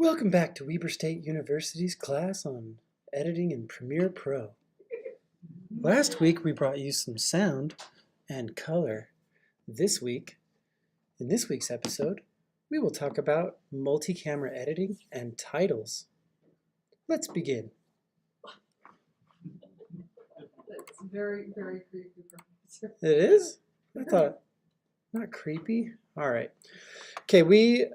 Welcome back to Weber State University's class on editing in Premiere Pro. Last week we brought you some sound and color. This week, in this week's episode, we will talk about multi-camera editing and titles. Let's begin. It's very, very creepy, Professor. It is? I thought, not creepy? All right. Okay, we've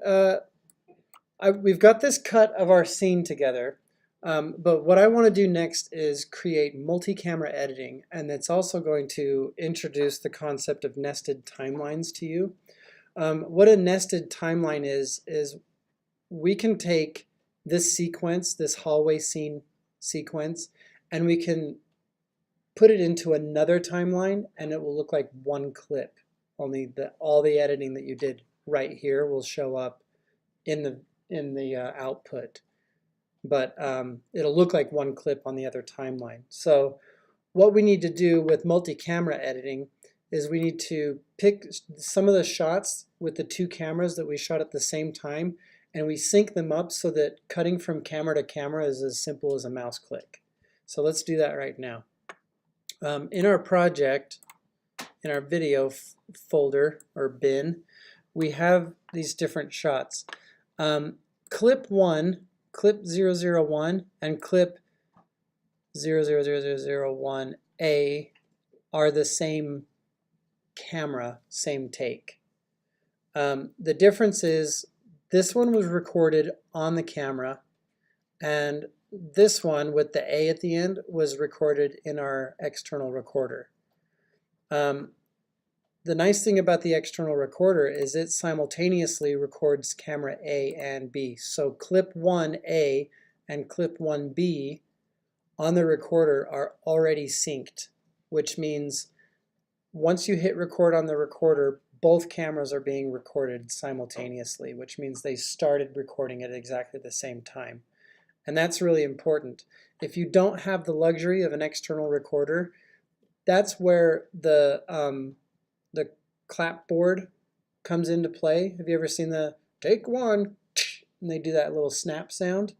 got this cut of our scene together, but what I want to do next is create multi-camera editing, and it's also going to introduce the concept of nested timelines to you. What a nested timeline is we can take this sequence, this hallway scene sequence, and we can put it into another timeline, and it will look like one clip. Only all the editing that you did right here will show up in the output, but it'll look like one clip on the other timeline. So what we need to do with multi-camera editing is we need to pick some of the shots with the two cameras that we shot at the same time, and we sync them up so that cutting from camera to camera is as simple as a mouse click. So let's do that right now. In our project, in our video folder or bin, we have these different shots. Clip 1, clip 001, and clip 00001A are the same camera, same take. The difference is this one was recorded on the camera, and this one with the A at the end was recorded in our external recorder. The nice thing about the external recorder is it simultaneously records camera A and B. So clip 1A and clip 1B on the recorder are already synced, which means once you hit record on the recorder, both cameras are being recorded simultaneously, which means they started recording at exactly the same time. And that's really important. If you don't have the luxury of an external recorder, that's where the clapboard comes into play. Have you ever seen the take one and they do that little snap sound?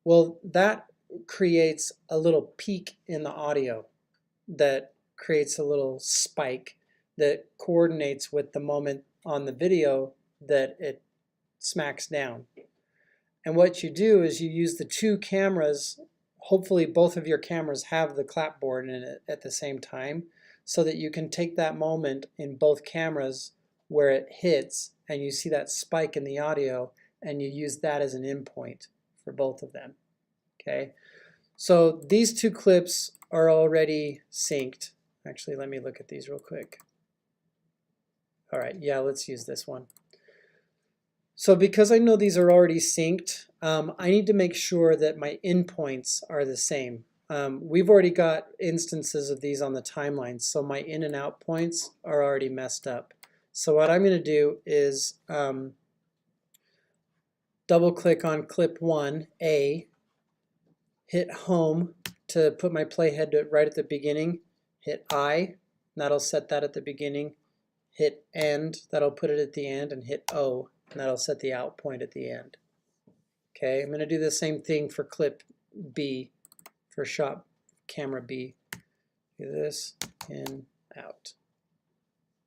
Well, that creates a little peak in the audio that creates a little spike that coordinates with the moment on the video that it smacks down. And what you do is you use the two cameras. Hopefully both of your cameras have the clapboard in it at the same time, so that you can take that moment in both cameras where it hits and you see that spike in the audio, and you use that as an endpoint for both of them. Okay, so these two clips are already synced. Actually, let me look at these real quick. All right, yeah, let's use this one. So because I know these are already synced, I need to make sure that my endpoints are the same. We've already got instances of these on the timeline, so my in and out points are already messed up. So what I'm going to do is double click on clip 1A, hit home to put my playhead right at the beginning, hit I, that'll set that at the beginning, hit end, that'll put it at the end, and hit O, and that'll set the out point at the end. Okay, I'm going to do the same thing for clip B, for shot camera B. Do this, in, out.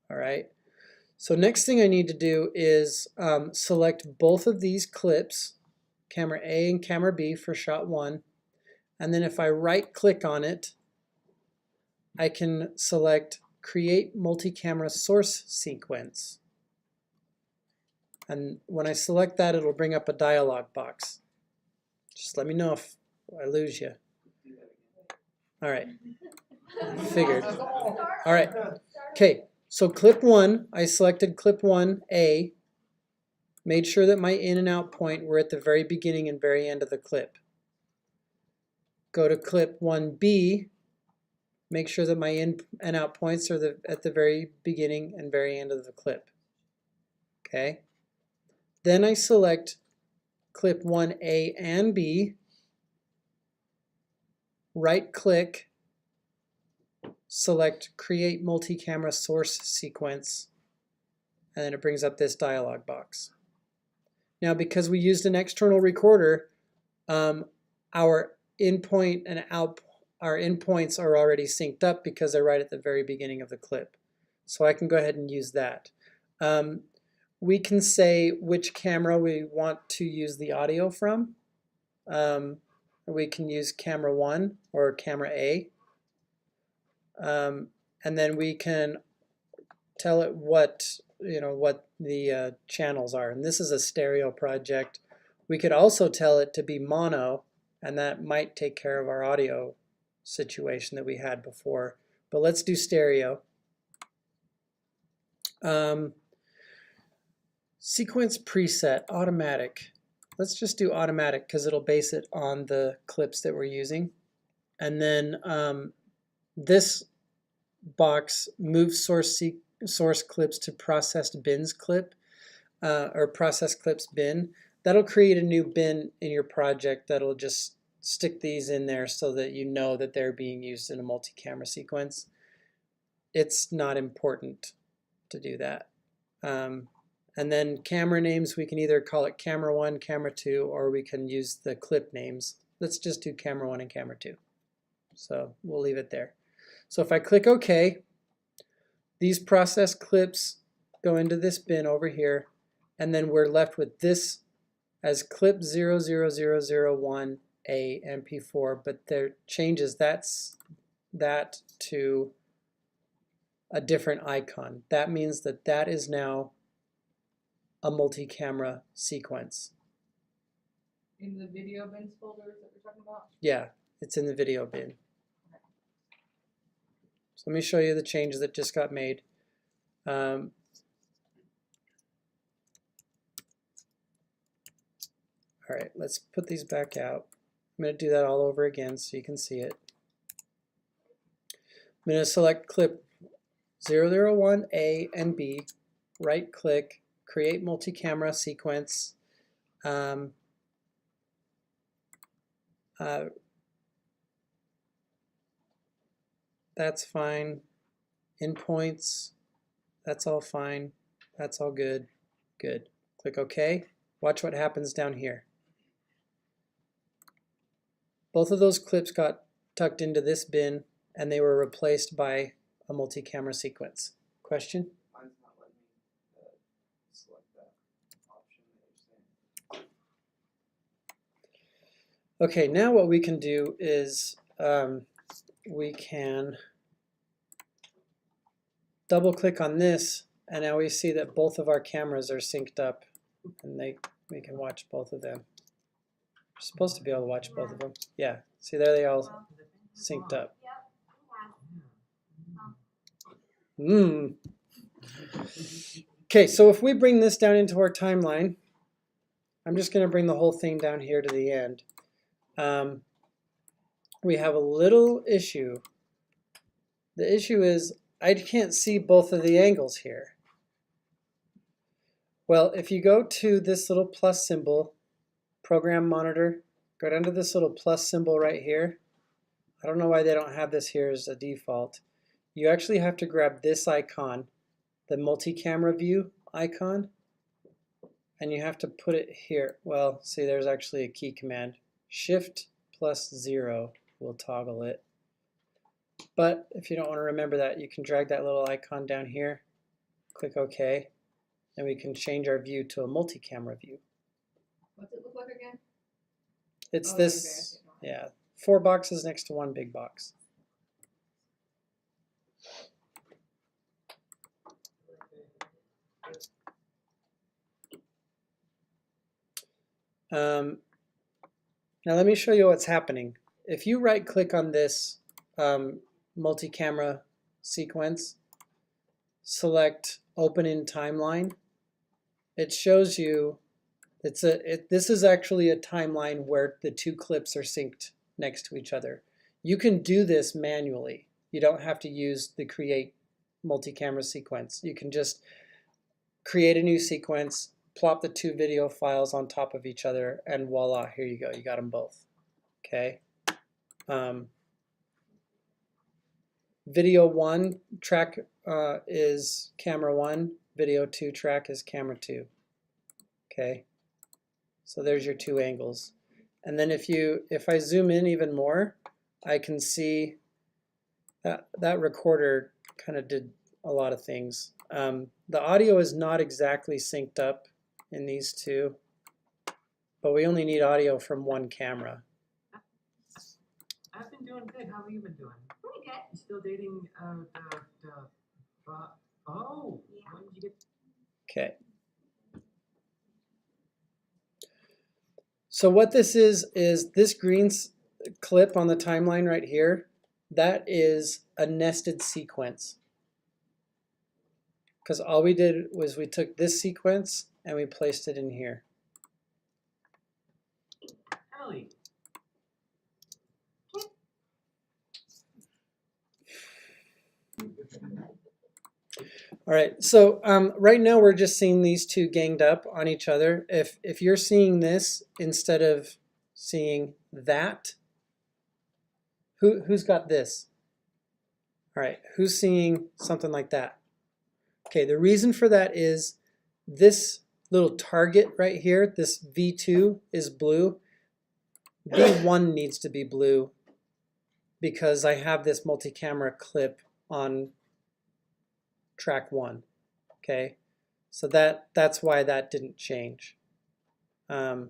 All right, so next thing I need to do is select both of these clips, camera A and camera B for shot 1, and then if I right click on it, I can select create multi-camera source sequence. And when I select that, it'll bring up a dialog box. Just let me know if I lose you. All right, figured. All right, okay, so clip 1, I selected clip 1A, made sure that my in and out point were at the very beginning and very end of the clip. Go to clip 1B, make sure that my in and out points are at the very beginning and very end of the clip. Okay. Then I select clip 1A and B, right click, select create multi-camera source sequence, and then it brings up this dialog box. Now, because we used an external recorder, our in-point and our endpoints are already synced up because they're right at the very beginning of the clip. So I can go ahead and use that. We can say which camera we want to use the audio from. We can use camera 1 or camera A. And then we can tell it what the channels are. And this is a stereo project. We could also tell it to be mono, and that might take care of our audio situation that we had before. But let's do stereo. Sequence preset, automatic. Let's just do automatic because it'll base it on the clips that we're using. And then this box moves source clips to processed bins clip or process clips bin. That'll create a new bin in your project that'll just stick these in there so that you know that they're being used in a multi-camera sequence. It's not important to do that. And then camera names, we can either call it camera 1, camera 2, or we can use the clip names. Let's just do camera 1 and camera 2. So we'll leave it there. So if I click OK, these process clips go into this bin over here, and then we're left with this as clip 00001A MP4, but there changes that to a different icon. That means that that is now a multi-camera sequence. In the video bins folders that we're talking about? Yeah, it's in the video bin. So let me show you the changes that just got made. All right, let's put these back out. I'm going to do that all over again so you can see it. I'm going to select clip 001A and B, right click, create multi-camera sequence. That's fine. Endpoints, that's all fine. That's all good. Good. Click OK. Watch what happens down here. Both of those clips got tucked into this bin and they were replaced by a multi-camera sequence. Question? Mine's not letting me select that option that you're saying. Okay, now what we can do is we can double click on this, and now we see that both of our cameras are synced up, and we can watch both of them. We're supposed to be able to watch both of them. Yeah, see there they all synced up. Okay, so if we bring this down into our timeline, I'm just going to bring the whole thing down here to the end. We have a little issue. The issue is I can't see both of the angles here. Well, if you go to this little plus symbol, program monitor, go down to this little plus symbol right here. I don't know why they don't have this here as a default. You actually have to grab this icon, the multi-camera view icon, and you have to put it here. Well, see, there's actually a key command. Shift plus 0 will toggle it. But if you don't want to remember that, you can drag that little icon down here, click OK, and we can change our view to a multi-camera view. What's it look like again? It's Oh, this, okay. yeah, 4 boxes next to 1 big box. Now let me show you what's happening. If you right click on this multi-camera sequence, select open in timeline, it shows you this is actually a timeline where the two clips are synced next to each other. You can do this manually. You don't have to use the create multi-camera sequence. You can just create a new sequence, plop the two video files on top of each other, and voila, here you go. You got them both. Okay. Video 1 track is camera 1. Video 2 track is camera 2. Okay. So there's your two angles. And then if I zoom in even more, I can see that recorder kind of did a lot of things. The audio is not exactly synced up in these two, but we only need audio from one camera. I've been doing good. How have you been doing? Pretty good. You still dating oh, Yeah. when did you get? Okay. So what this is this green clip on the timeline right here, that is a nested sequence. Because all we did was we took this sequence and we placed it in here. Ellie. All right, so right now we're just seeing these two ganged up on each other. If you're seeing this instead of seeing that, who's got this? All right, who's seeing something like that? Okay, the reason for that is this little target right here, this V2 is blue. V1 needs to be blue because I have this multi-camera clip on track 1. Okay, so that's why that didn't change. All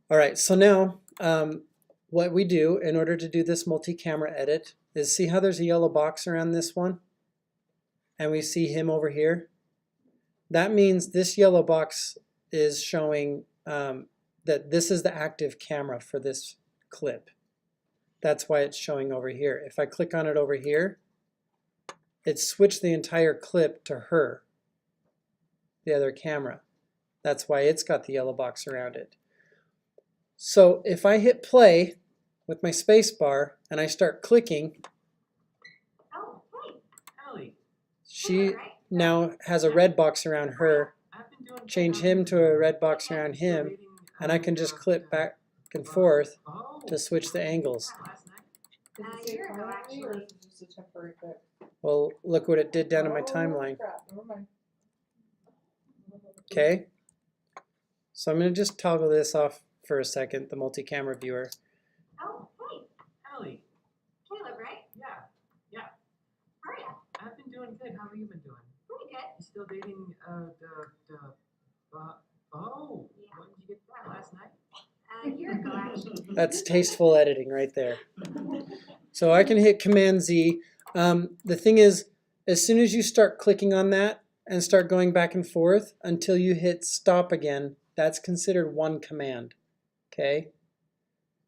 right, so now what we do in order to do this multi-camera edit is see how there's a yellow box around this one? And we see him over here? That means this yellow box is showing that this is the active camera for this clip. That's why it's showing over here. If I click on it over here, it switched the entire clip to her, the other camera. That's why it's got the yellow box around it. So if I hit play with my space bar and I start clicking, Oh, hey. Ellie. she now has a red box around her. I've been doing good. Change How have you him been to a doing? red box around Still him, dating, and I can just click back and forth Oh, to switch the angles. last night. A Does it say year ago, permanently, or actually. is it just a temporary fix? Well, look what it did down in my Oh, timeline. crap, never mind. Okay, so I'm going to just toggle this off for a second, the multi-camera viewer. Oh, hey. Ellie. Caleb, right? Yeah. How are ya? I've been doing good. How have you been doing? Pretty good. You still dating oh, Yeah. when did you get that? Last night? A year ago, actually. That's tasteful editing right there. So I can hit Command Z. The thing is, as soon as you start clicking on that and start going back and forth until you hit stop again, that's considered one command. Okay?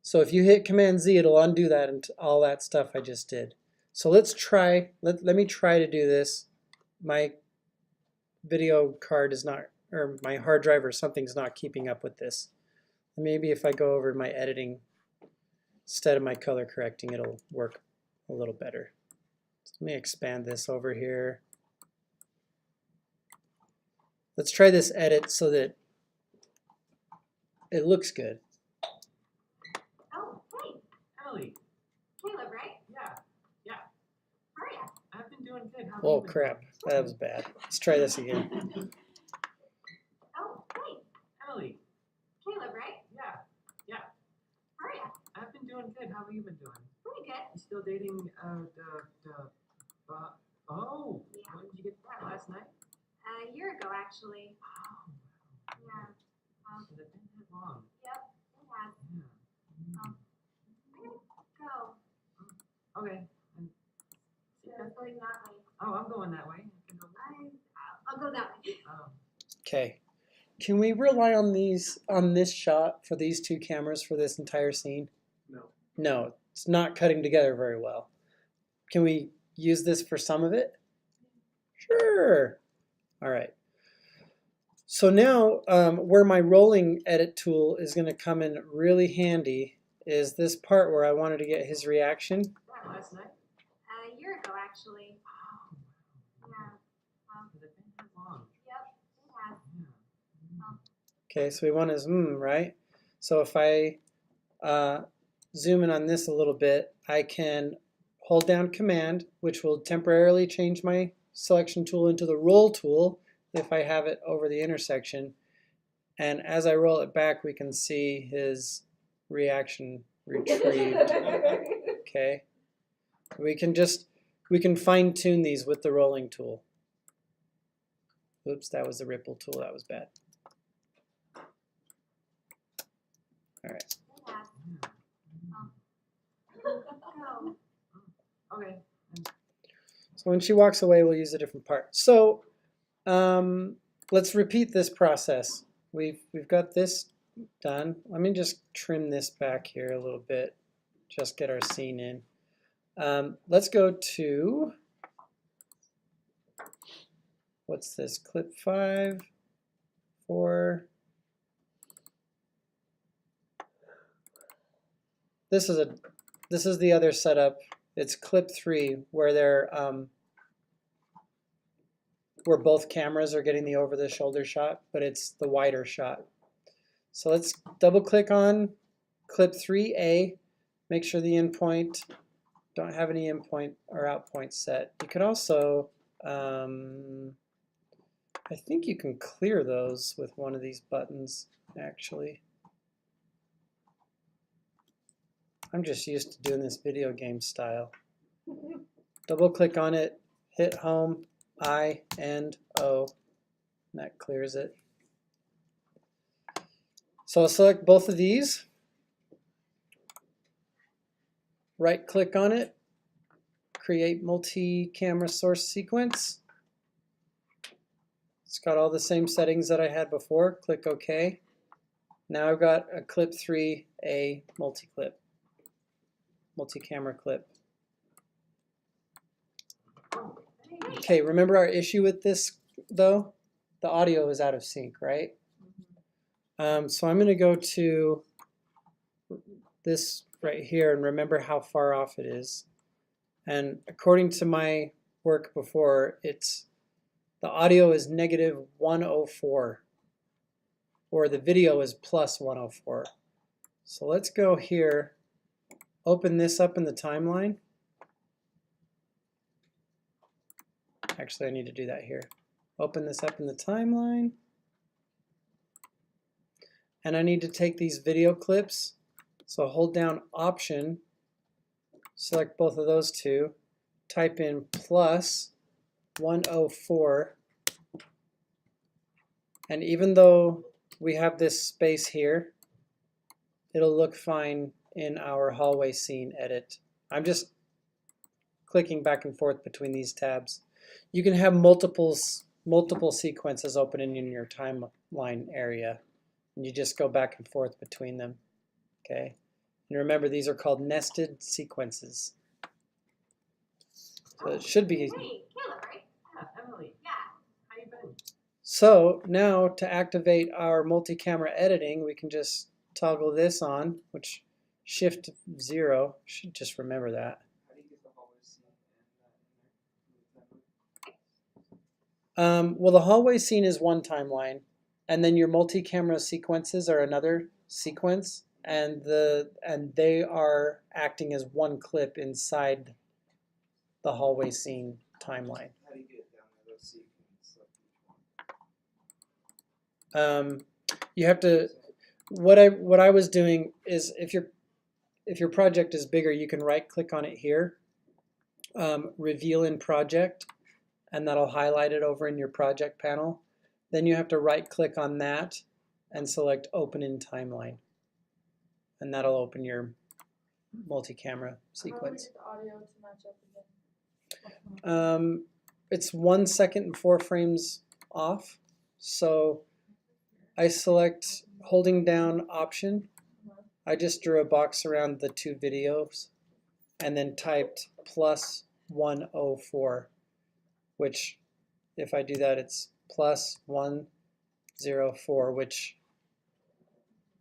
So if you hit Command Z, it'll undo that and all that stuff I just did. So let's try, let me try to do this. My video card is not, or my hard drive or something's not keeping up with this. Maybe if I go over my editing instead of my color correcting, it'll work a little better. So let me expand this over here. Let's try this edit so that it looks good. Oh, hey. Ellie. Caleb, right? Yeah. How are ya? I've been doing good. How have Oh you been crap, doing? that was bad. Let's try this again. Oh, hey. Ellie. Caleb, right? Yeah. How are ya? I've been doing good. How have you been doing? Pretty good. You still dating oh, Yeah. when did you get that? Last night? A year ago, actually. Oh, Yeah. has it been that long? Yep, it has. Yeah. I'm gonna go. Okay. You're going that way. Oh, I'm going that way. I can go I'll go that way. Okay. Can we rely on this shot for these two cameras for this entire scene? No. No, it's not cutting together very well. Can we use this for some of it? Sure. All right. So now where my rolling edit tool is going to come in really handy is this part where I wanted to get his reaction. that last night? A year ago, actually. Oh, Yeah. has it been that long? Yep, it has. Yeah. Okay, so we want his right? So if I zoom in on this a little bit, I can hold down Command, which will temporarily change my selection tool into the roll tool, if I have it over the intersection. And as I roll it back, we can see his reaction retrieved. Okay. We can fine tune these with the rolling tool. Oops, that was the ripple tool. That was bad. All right. Okay. So when she walks away, we'll use a different part. So let's repeat this process. We've got this done. Let me just trim this back here a little bit. Just get our scene in. Let's go to, what's this? Clip 5, 4. This is the other setup. It's clip 3 where where both cameras are getting the over the shoulder shot, but it's the wider shot. So let's double click on clip 3A, make sure the in point, don't have any in point or out point set. You could also, I think you can clear those with one of these buttons actually. I'm just used to doing this video game style. Double click on it, hit home, I, and O, and that clears it. So I'll select both of these, right click on it, create multi-camera source sequence. It's got all the same settings that I had before, click OK. Now I've got a clip 3A multi-camera clip. Okay, remember our issue with this though? The audio is out of sync, right? So I'm going to go to this right here and remember how far off it is. And according to my work before, the audio is -104, or the video is +104. So let's go here, open this up in the timeline. Actually, I need to do that here. Open this up in the timeline. And I need to take these video clips. So hold down Option, select both of those two, type in +104. And even though we have this space here, it'll look fine in our hallway scene edit. I'm just clicking back and forth between these tabs. You can have multiple sequences open in your timeline area, and you just go back and forth between them. Okay, and remember these are called nested sequences. So it should be. Hey, Caleb, right? Emily. Yeah. How you been? So now to activate our multi-camera editing, we can just toggle this on, which Shift 0 should just remember that. How do you get the hallway scene and that in there? Well, the hallway scene is one timeline, and then your multi-camera sequences are another sequence, and they are acting as one clip inside the hallway scene timeline. How do you get it down there, those sequences? Like each one? You have to. What I was doing is if your project is bigger, you can right click on it here, reveal in project, and that'll highlight it over in your project panel. Then you have to right click on that and select open in timeline, and that'll open your multi-camera sequence. How do we get the audio to match up again? It's 1 second and 4 frames off. So I select holding down Option. I just drew a box around the two videos and then typed +104, which if I do that, it's +104, which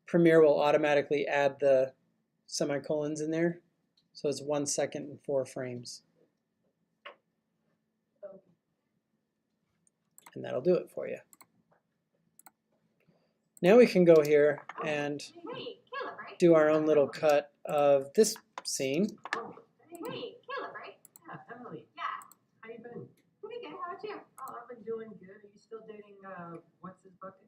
Premiere will automatically add the semicolons in there. So it's 1 second and 4 frames. And that'll do it for you. Now we can go here and do our own little cut of this scene. Hey, Caleb, right? Yeah, Emily. Yeah. How you been? Pretty good. How about you? Oh, I've been doing good. Are you still dating what's his bucket?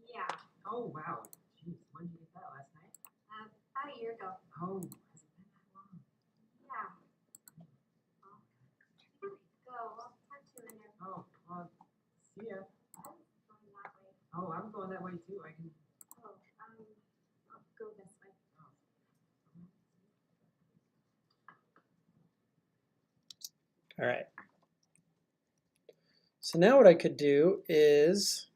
Yeah, Oh wow. Jeez, when did you get that last night? about a year ago. Oh, has it been that long? Yeah. Well, I gotta go. I'll talk to you later. Oh, see ya. I'm going that way. Oh, I'm going that way too. I can. Oh, I'll go this way. All right. So now what I could do is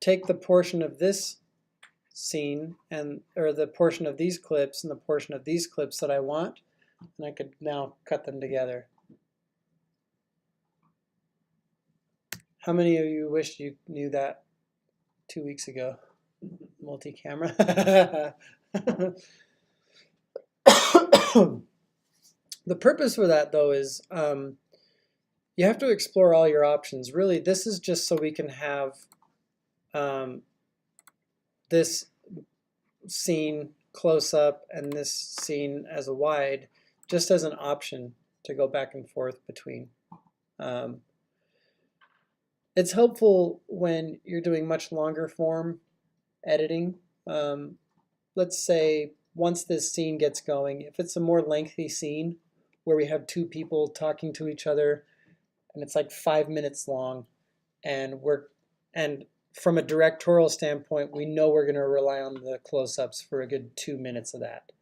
take the portion of this scene or the portion of these clips and the portion of these clips that I want, and I could now cut them together. How many of you wished you knew that 2 weeks ago? Multi-camera. The purpose for that, though, is you have to explore all your options. Really, this is just so we can have this scene close up and this scene as a wide, just as an option to go back and forth between. It's helpful when you're doing much longer form editing. Let's say once this scene gets going, if it's a more lengthy scene where we have two people talking to each other and it's like 5 minutes long, and from a directorial standpoint, we know we're going to rely on the close-ups for a good 2 minutes of that.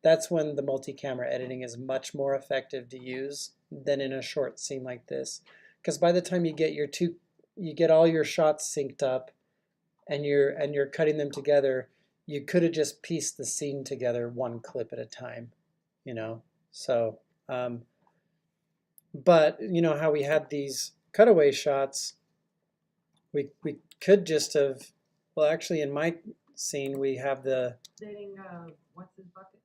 That's when the multi-camera editing is much more effective to use than in a short scene like this. Because by the time you get all your shots synced up and you're cutting them together, you could have just pieced the scene together one clip at a time, you know. So, but you know how we had these cutaway shots, we could just have, well, actually in my scene we have the Dating what's his bucket?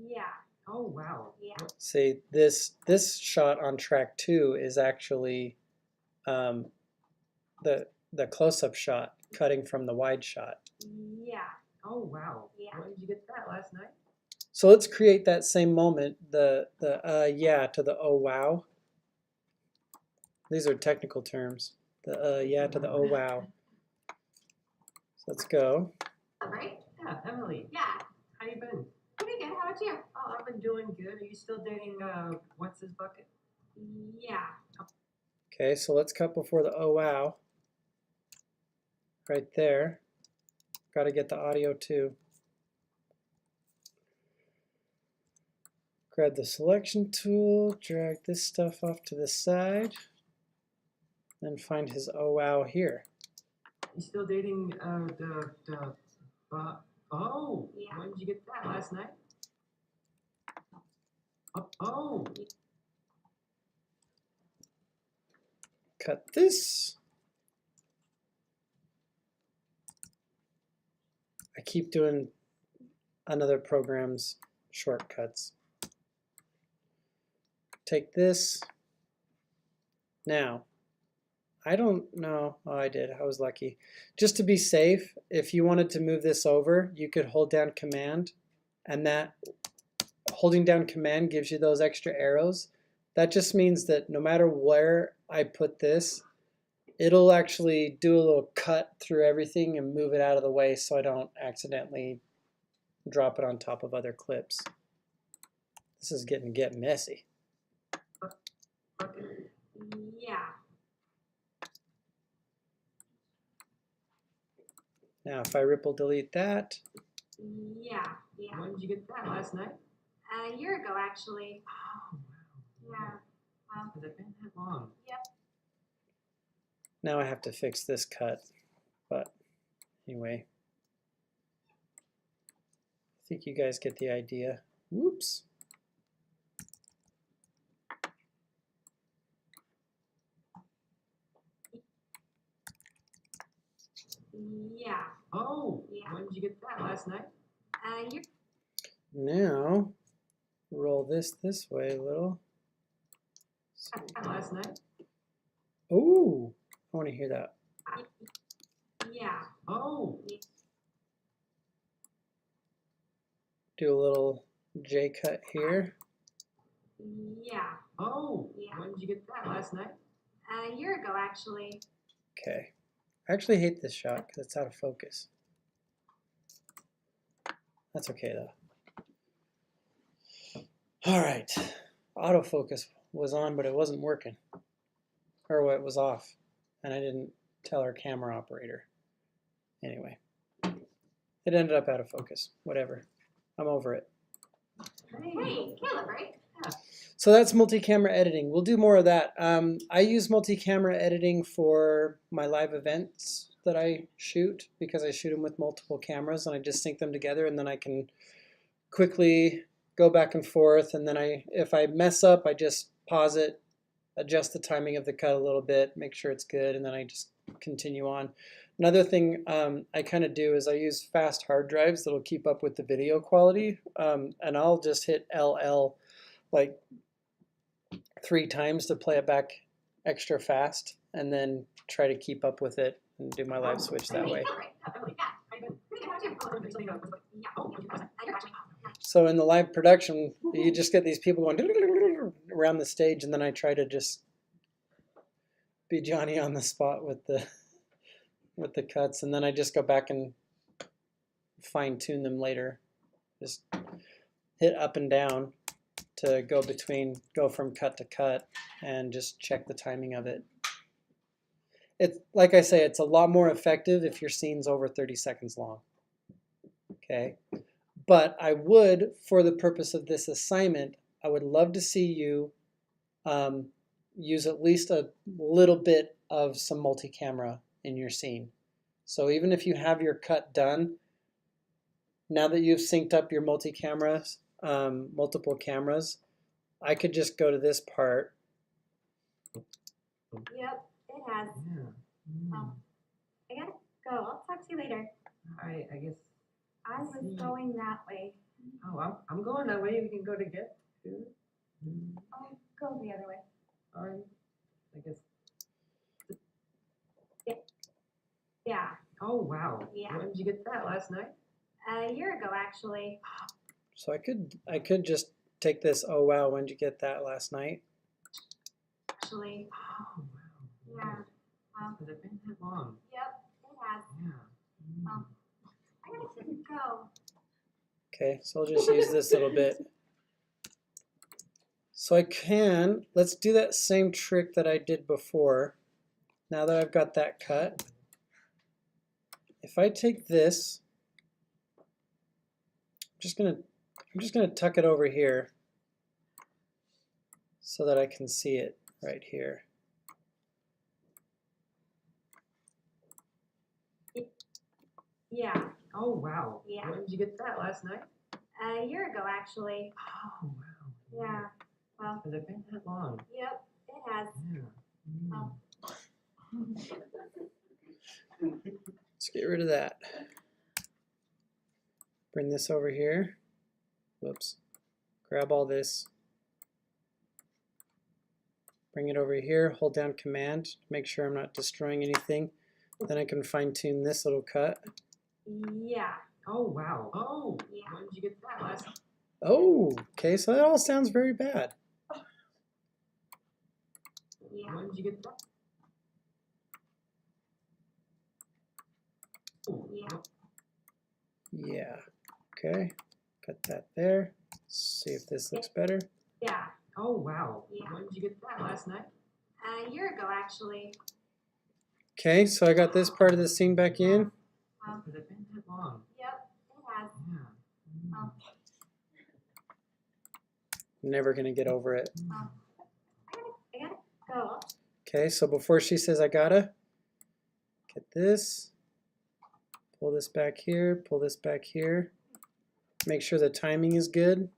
Yeah. Oh wow. Yeah. see this shot on track 2 is actually the close-up shot cutting from the wide shot. Yeah. Oh wow. Yeah. When did you get that last night? So let's create that same moment, the yeah to the oh wow. These are technical terms. The yeah to the oh wow. So let's go. All right. Yeah, Emily. Yeah. How you been? Pretty good. How about you? Oh, I've been doing good. Are you still dating what's his bucket? Yeah. Okay, so let's cut before the oh wow. Right there. Got to get the audio too. Grab the selection tool, drag this stuff off to the side, then find his oh wow here. You still dating oh, Yeah. when did you get that last night? Oh. Cut this. I keep doing another program's shortcuts. Take this. Now, I don't know. Oh, I did. I was lucky. Just to be safe, if you wanted to move this over, you could hold down Command, and that holding down Command gives you those extra arrows. That just means that no matter where I put this, it'll actually do a little cut through everything and move it out of the way so I don't accidentally drop it on top of other clips. This is getting messy. Yeah. Yeah. Now if I ripple delete that, Yeah. Yeah. When did you get that last night? A year ago, actually. Oh wow. Yeah. Has it been that long? Yep. now I have to fix this cut. But anyway, I think you guys get the idea. Whoops. Yeah. Oh. Yeah. When did you get that last night? Year. Now roll this way a little. Last night? Ooh, I want to hear that. Yeah. Oh. Do a little J cut here. Yeah. Oh. Yeah. When did you get that last night? A year ago, actually. Okay. I actually hate this shot because it's out of focus. That's okay though. All right, autofocus was on, but it wasn't working, or it was off, and I didn't tell our camera operator. Anyway, it ended up out of focus. Whatever, I'm over it. Hey, Caleb, right? Yeah. So that's multi-camera editing. We'll do more of that. I use multi-camera editing for my live events that I shoot because I shoot them with multiple cameras and I just sync them together, and then I can quickly go back and forth, and then if I mess up, I just pause it, adjust the timing of the cut a little bit, make sure it's good, and then I just continue on. Another thing I kind of do is I use fast hard drives that'll keep up with the video quality, and I'll just hit LL like 3 times to play it back extra fast, and then try to keep up with it and do my live switch that way. So in the live production, you just get these people going around the stage, and then I try to just be Johnny on the spot with the cuts, and then I just go back and fine tune them later. Just hit up and down to go from cut to cut, and just check the timing of it. It's like I say, it's a lot more effective if your scene's over 30 seconds long. Okay. But I would, for the purpose of this assignment, I would love to see you use at least a little bit of some multi-camera in your scene. So even if you have your cut done, now that you've synced up your multi-cameras, multiple cameras, I could just go to this part. Yep, it has. Yeah. I gotta go. I'll talk to you later. I guess. I was going that way. Oh, I'm going that way. We can go together. I'll go the other way. All right. I guess. Yeah, Oh wow. Yeah. When did you get that last night? a year ago actually. So I could just take this, oh wow, when did you get that last night? Actually, Oh wow. yeah. Has it been that long? Yep, it has. Yeah. I gotta go. Okay, so I'll just use this little bit. So let's do that same trick that I did before. Now that I've got that cut, if I take this, I'm just gonna tuck it over here so that I can see it right here. Yeah, Oh wow. Yeah. When did you get that last night? a year ago actually. Oh wow. Yeah. Well, Has it been that long? yep, it has. Yeah. Let's get rid of that. Bring this over here. Whoops. Grab all this. Bring it over here. Hold down Command. Make sure I'm not destroying anything. Then I can fine tune this little cut. Yeah. Oh wow. Oh. Yeah. When did you get that last night? Oh, okay, so that all sounds very bad. Yeah. When did you get that? Yeah. Yeah, okay. Cut that there. See if this looks better. Yeah. Oh wow. Yeah. When did you get that last night? A year ago actually. Okay, so I got this part of the scene back in. Has it been that long? Yep, it has. Yeah. Never gonna get over it. I gotta go. Okay, so before she says I gotta, get this, pull this back here, pull this back here. Make sure the timing is good.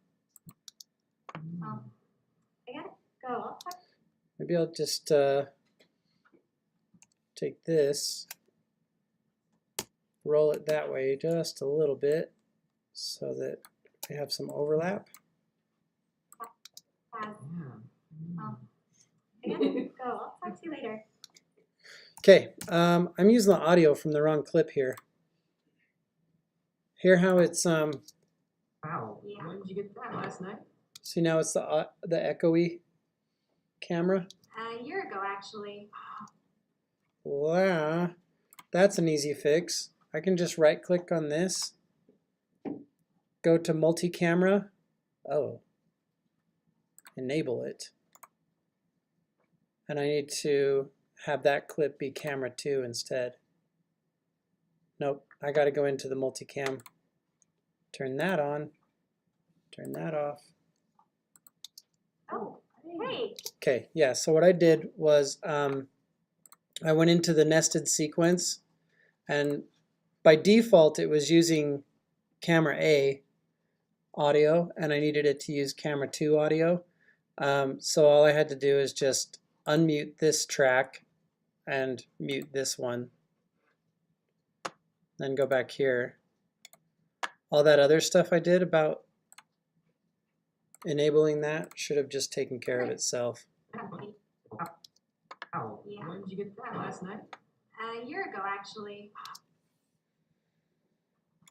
I gotta go. Maybe I'll just take this, roll it that way just a little bit so that we have some overlap. I Yeah. gotta go. I'll talk to you later. Okay, I'm using the audio from the wrong clip here. Hear how it's Wow. Yeah. When did you get that last night? see now it's the echoey camera. A year ago actually. Wow. That's an easy fix. I can just right click on this, go to multi-camera, enable it. And I need to have that clip be camera 2 instead. Nope, I got to go into the multicam, turn that on, turn that off. Oh, hey. Okay, yeah, so what I did was I went into the nested sequence, and by default it was using camera A audio, and I needed it to use camera 2 audio. So all I had to do is just unmute this track and mute this one. Then go back here. All that other stuff I did about enabling that should have just taken care of itself. Wow, Yeah. when did you get that? Last night? A year ago, actually.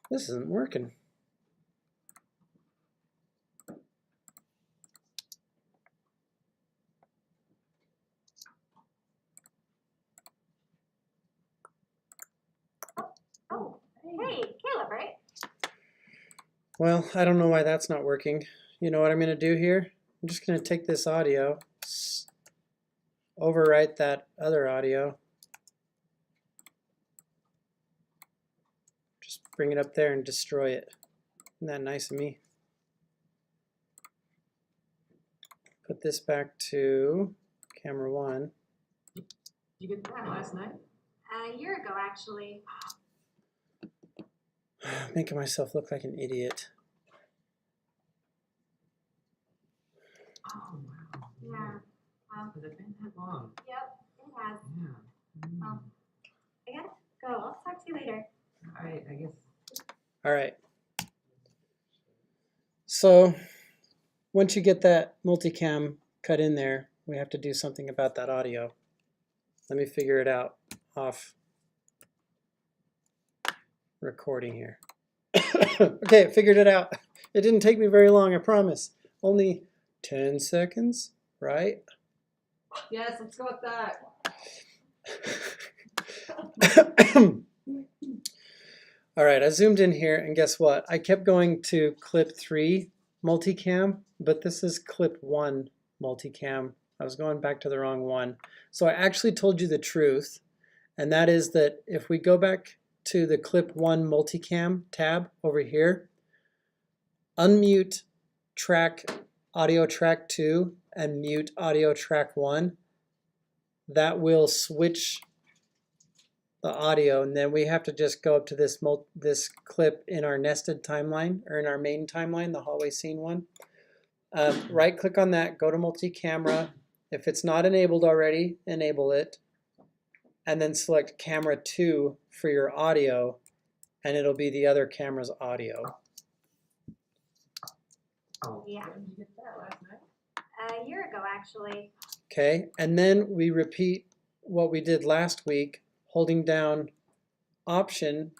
This isn't working. Oh, hey, Caleb, right? Well, I don't know why that's not working. You know what I'm going to do here? I'm just going to take this audio, overwrite that other audio, just bring it up there and destroy it. Isn't that nice of me? Put this back to camera 1. Did you get that last night? A year ago, actually. Making myself look like an idiot. Oh, wow. Yeah. Has it been that long? Yep, it has. Yeah. I gotta go. I'll talk to you later. I guess. All right. So once you get that multicam cut in there, we have to do something about that audio. Let me figure it out off recording here. Okay, I figured it out. It didn't take me very long, I promise. Only 10 seconds, right? Yes, let's go with that. All right, I zoomed in here, and guess what? I kept going to clip 3 multicam, but this is clip 1 multicam. I was going back to the wrong one. So I actually told you the truth, and that is that if we go back to the clip 1 multicam tab over here, unmute track audio track 2 and mute audio track 1, that will switch the audio, and then we have to just go up to this clip in our nested timeline, or in our main timeline, the hallway scene one. Right click on that, go to multi-camera. If it's not enabled already, enable it, and then select camera 2 for your audio, and it'll be the other camera's audio. Oh, Yeah. when did you get that last night? A year ago, actually. Okay, and then we repeat what we did last week, holding down Option,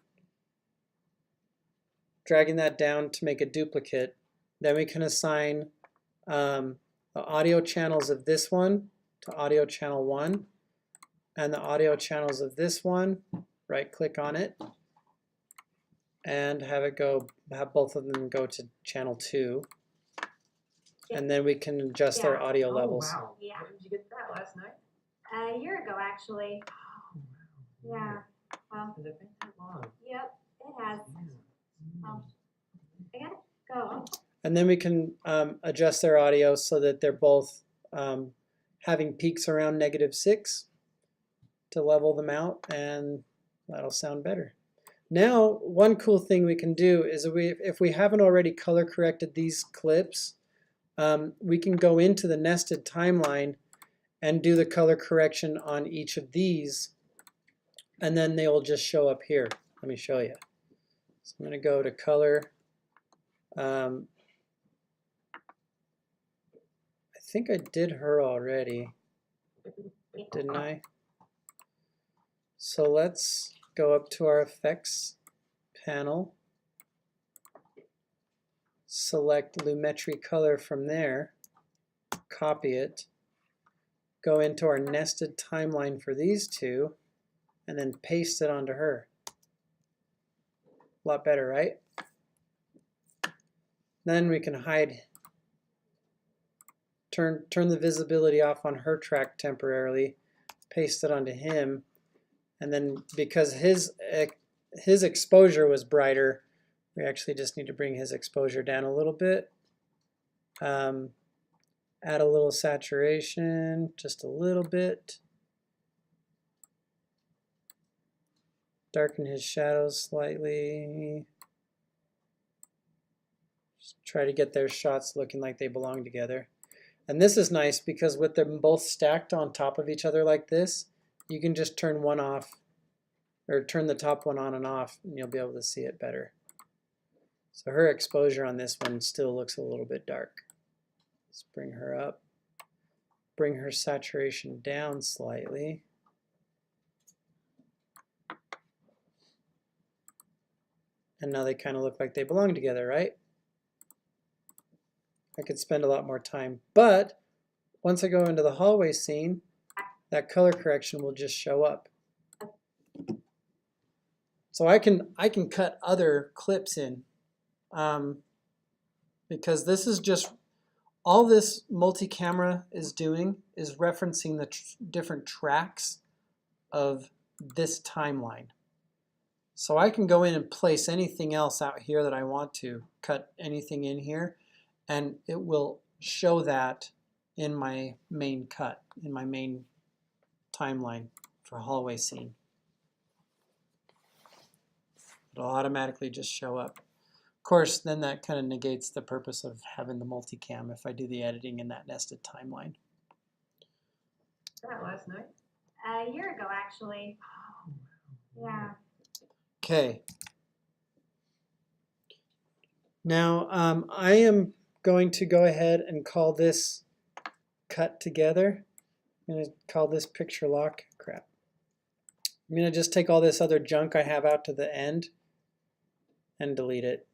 dragging that down to make a duplicate. Then we can assign the audio channels of this one to audio channel 1, and the audio channels of this one, right click on it, and have both of them go to channel 2. And then we can adjust their audio levels. Wow. Yeah. When did you get that last night? A year ago, actually. Oh, wow. Yeah. Well, Has it been that long? yep, it has. Yeah. I gotta go. And then we can adjust their audio so that they're both having peaks around -6 to level them out, and that'll sound better. Now, one cool thing we can do is if we haven't already color corrected these clips, we can go into the nested timeline and do the color correction on each of these, and then they will just show up here. Let me show you. So I'm going to go to color. I think I did her already, didn't I? So let's go up to our effects panel, select Lumetri color from there, copy it, go into our nested timeline for these two, and then paste it onto her. A lot better, right? Then we can hide, turn the visibility off on her track temporarily, paste it onto him, and then because his exposure was brighter, we actually just need to bring his exposure down a little bit. Add a little saturation, just a little bit. Darken his shadows slightly. Just try to get their shots looking like they belong together. And this is nice because with them both stacked on top of each other like this, you can just turn one off, or turn the top one on and off, and you'll be able to see it better. So her exposure on this one still looks a little bit dark. Let's bring her up. Bring her saturation down slightly. And now they kind of look like they belong together, right? I could spend a lot more time, but once I go into the hallway scene, that color correction will just show up. So I can cut other clips in, because this is just, all this multi-camera is doing is referencing the different tracks of this timeline. So I can go in and place anything else out here that I want to, cut anything in here, and it will show that in my main cut, in my main timeline for hallway scene. It'll automatically just show up. Of course, then that kind of negates the purpose of having the multicam if I do the editing in that nested timeline. That last night. A year ago, actually. Yeah. Okay. Now I am going to go ahead and call this cut together. I'm going to call this picture lock. Crap. I'm going to just take all this other junk I have out to the end and delete it.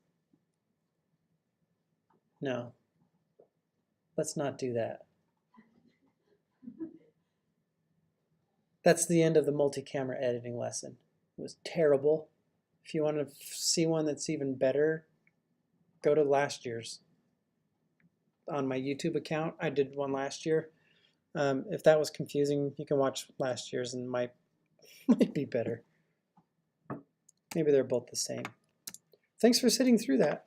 No. Let's not do that. That's the end of the multi-camera editing lesson. It was terrible. If you want to see one that's even better, go to last year's. On my YouTube account, I did one last year. If that was confusing, you can watch last year's and might be better. Maybe they're both the same. Thanks for sitting through that.